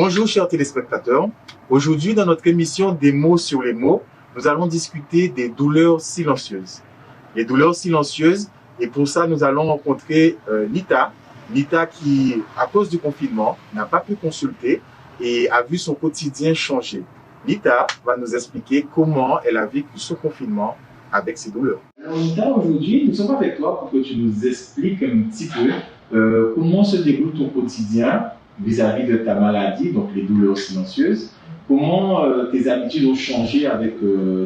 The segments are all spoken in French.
Bonjour chers téléspectateurs, aujourd'hui dans notre émission Des mots sur les mots, nous allons discuter des douleurs silencieuses. Les douleurs silencieuses, et pour ça nous allons rencontrer Nita. Nita qui, à cause du confinement, n'a pas pu consulter et a vu son quotidien changer. Nita va nous expliquer comment elle a vécu ce confinement avec ses douleurs. Alors Nita, aujourd'hui nous sommes avec toi pour que tu nous expliques un petit peu comment se déroule ton quotidien vis-à-vis de ta maladie, donc les douleurs silencieuses. Comment tes habitudes ont changé avec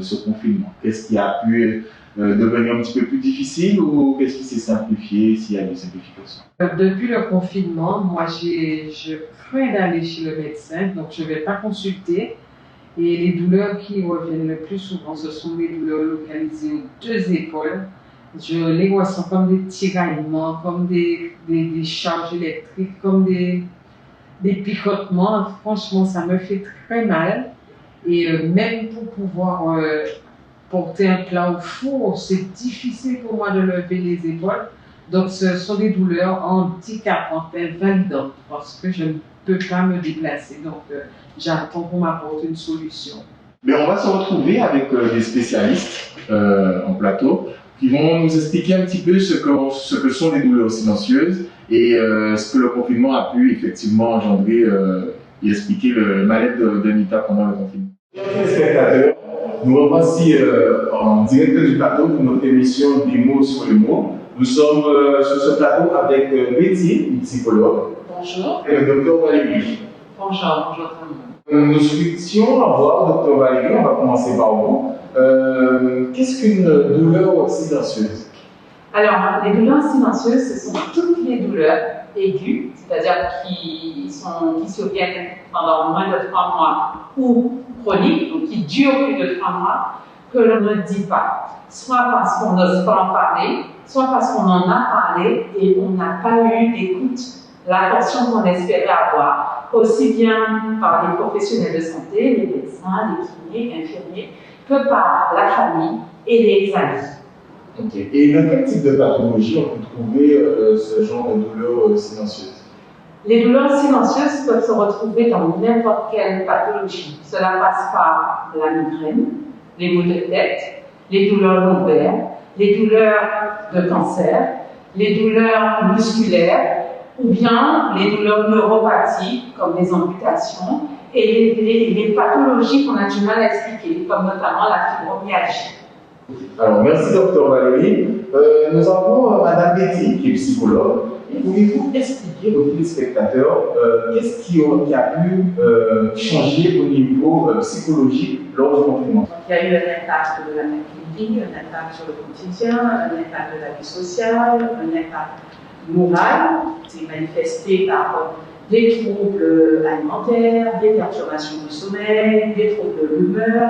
ce confinement? Qu'est-ce qui a pu devenir un petit peu plus difficile ou qu'est-ce qui s'est simplifié, s'il y a des simplifications? Depuis le confinement, moi je crains d'aller chez le médecin, donc je ne vais pas consulter. Et les douleurs qui reviennent le plus souvent, ce sont les douleurs localisées aux deux épaules. Je les ressens comme des tiraillements, comme des charges électriques, comme des picotements. Franchement, ça me fait très mal. Et même pour pouvoir porter un plat au four, c'est difficile pour moi de lever les épaules. Donc, ce sont des douleurs handicapantes, invalidantes, parce que je ne peux pas me déplacer. Donc, j'attends qu'on m'apporte une solution. Mais on va se retrouver avec des spécialistes en plateau qui vont nous expliquer un petit peu ce que sont les douleurs silencieuses et ce que le confinement a pu effectivement engendrer et expliquer le mal-être de Nita pendant le confinement. Chers téléspectateurs, nous revoici en direct du plateau pour notre émission Des mots sur les mots. Nous sommes sur ce plateau avec Betty, une psychologue. Bonjour. Et le docteur Valérie. Bonjour, bonjour tout le monde. Nous souhaitions avoir, docteur Valérie, on va commencer par vous. Qu'est-ce qu'une douleur silencieuse? Alors, les douleurs silencieuses, ce sont toutes les douleurs aiguës, c'est-à-dire qui surviennent pendant moins de 3 mois, ou chroniques, donc qui durent plus de 3 mois, que l'on ne dit pas. Soit parce qu'on n'ose pas en parler, soit parce qu'on en a parlé et on n'a pas eu d'écoute, l'attention qu'on espérait avoir, aussi bien par les professionnels de santé, les médecins, les kinés, infirmiers, que par la famille et les amis. Okay. Et dans quel type de pathologie on peut trouver ce genre de douleurs silencieuses? Les douleurs silencieuses peuvent se retrouver dans n'importe quelle pathologie. Cela passe par la migraine, les maux de tête, les douleurs lombaires, les douleurs de cancer, les douleurs musculaires, ou bien les douleurs neuropathiques, comme les amputations, et les pathologies qu'on a du mal à expliquer, comme notamment la fibromyalgie. Alors, merci Dr Valérie. Nous avons Madame Betty, qui est psychologue. Pouvez-vous expliquer aux téléspectateurs qu'est-ce qui a pu changer au niveau psychologique lors du confinement? Il y a eu un impact de la vie, un impact sur le quotidien, un impact de la vie sociale, un impact moral. C'est manifesté par des troubles alimentaires, des perturbations du sommeil, des troubles de l'humeur.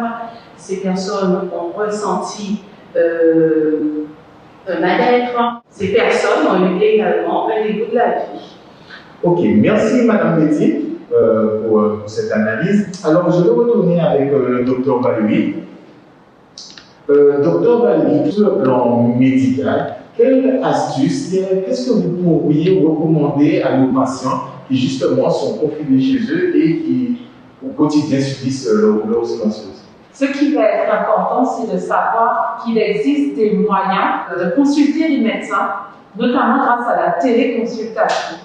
Ces personnes ont ressenti un mal-être. Ces personnes ont eu également un dégoût de la vie. Ok, merci Madame Betty pour cette analyse. Alors, je vais retourner avec le docteur Valérie. Docteur Valérie, sur le plan médical, quelle astuce, qu'est-ce que vous pourriez recommander à nos patients qui justement sont confinés chez eux et qui au quotidien subissent leurs douleurs silencieuses? Ce qui va être important, c'est de savoir qu'il existe des moyens de consulter les médecins, notamment grâce à la téléconsultation.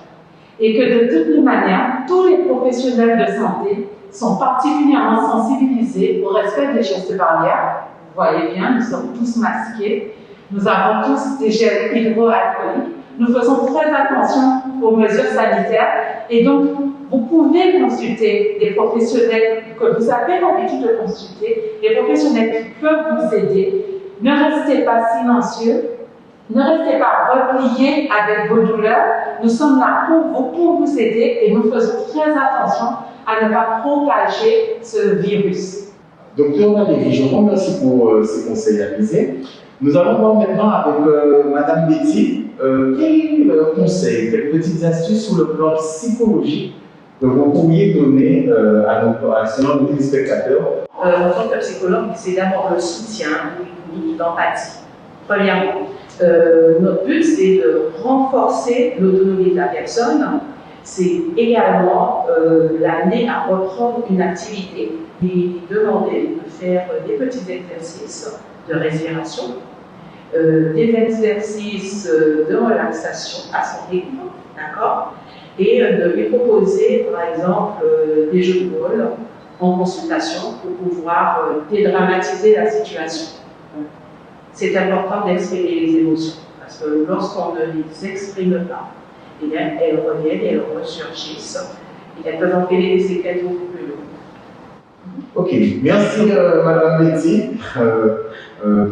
Et que de toutes les manières, tous les professionnels de santé sont particulièrement sensibilisés au respect des gestes barrières. Vous voyez bien, nous sommes tous masqués, nous avons tous des gels hydroalcooliques, nous faisons très attention aux mesures sanitaires et donc vous pouvez consulter des professionnels que vous avez l'habitude de consulter, des professionnels qui peuvent vous aider. Ne restez pas silencieux, ne restez pas repliés avec vos douleurs. Nous sommes là pour vous aider et nous faisons très attention à ne pas propager ce virus. Docteur Valérie, je vous remercie pour ces conseils avisés. Nous allons voir maintenant avec Madame Betty. Quels conseils, quelles petites astuces sur le plan psychologique que vous pourriez donner à nos téléspectateurs? En tant que psychologue, c'est d'abord le soutien, l'empathie. Premièrement, notre but, c'est de renforcer l'autonomie de la personne, c'est également l'amener à reprendre une activité et demander de faire des petits exercices de respiration, des exercices de relaxation à son rythme, d'accord? Et de lui proposer, par exemple, des jeux de rôle en consultation pour pouvoir dédramatiser la situation. C'est important d'exprimer les émotions, parce que lorsqu'on ne les exprime pas, eh bien, elles reviennent, elles ressurgissent, et elles peuvent entraîner des séquelles beaucoup plus lourdes. Ok, merci Madame Betty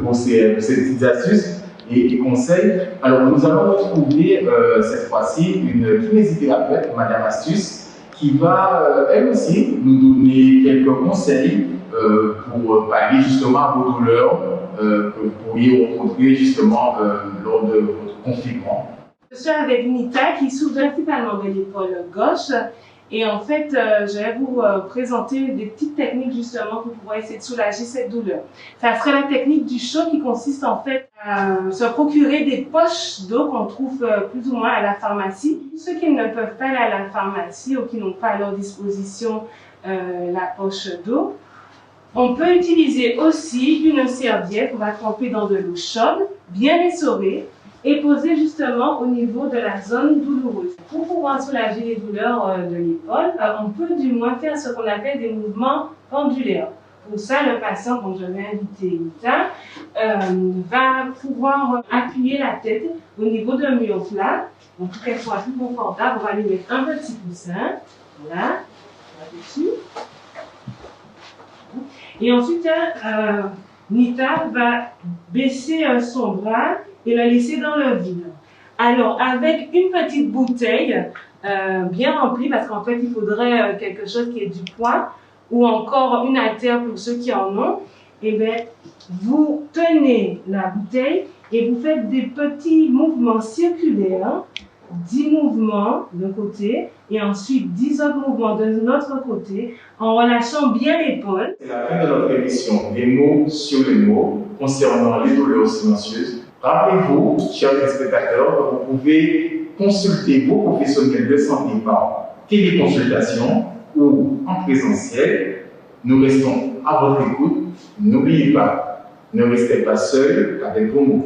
pour ces petites astuces et conseils. Alors nous allons retrouver cette fois-ci une kinésithérapeute, Madame Astuce, qui va elle aussi nous donner quelques conseils pour pallier justement à vos douleurs que vous pourriez rencontrer justement lors de votre confinement. Je suis avec Nita qui souffre principalement de l'épaule gauche. Et en fait, je vais vous présenter des petites techniques justement pour pouvoir essayer de soulager cette douleur. Ça serait la technique du chaud qui consiste en fait à se procurer des poches d'eau qu'on trouve plus ou moins à la pharmacie. Ceux qui ne peuvent pas aller à la pharmacie ou qui n'ont pas à leur disposition la poche d'eau, on peut utiliser aussi une serviette qu'on va tremper dans de l'eau chaude, bien essorée, et poser justement au niveau de la zone douloureuse. Pour pouvoir soulager les douleurs de l'épaule, on peut du moins faire ce qu'on appelle des mouvements pendulaires. Pour ça, le patient, dont je vais inviter Nita, va pouvoir appuyer la tête au niveau d'un mur plat, donc pour qu'elle soit plus confortable. On va lui mettre un petit coussin, voilà, là-dessus. Et ensuite, Nita va baisser son bras et la laisser dans le vide. Alors, avec une petite bouteille bien remplie, parce qu'en fait, il faudrait quelque chose qui est du poids, ou encore une haltère pour ceux qui en ont, et bien, vous tenez la bouteille et vous faites des petits mouvements circulaires, 10 mouvements d'un côté, et ensuite 10 autres mouvements de l'autre côté, en relâchant bien l'épaule. C'est la fin de notre émission Des mots sur les mots concernant les douleurs silencieuses. Rappelez-vous, chers téléspectateurs, que vous pouvez consulter vos professionnels de santé par téléconsultation ou en présentiel. Nous restons à votre écoute. N'oubliez pas, ne restez pas seul avec vos mots.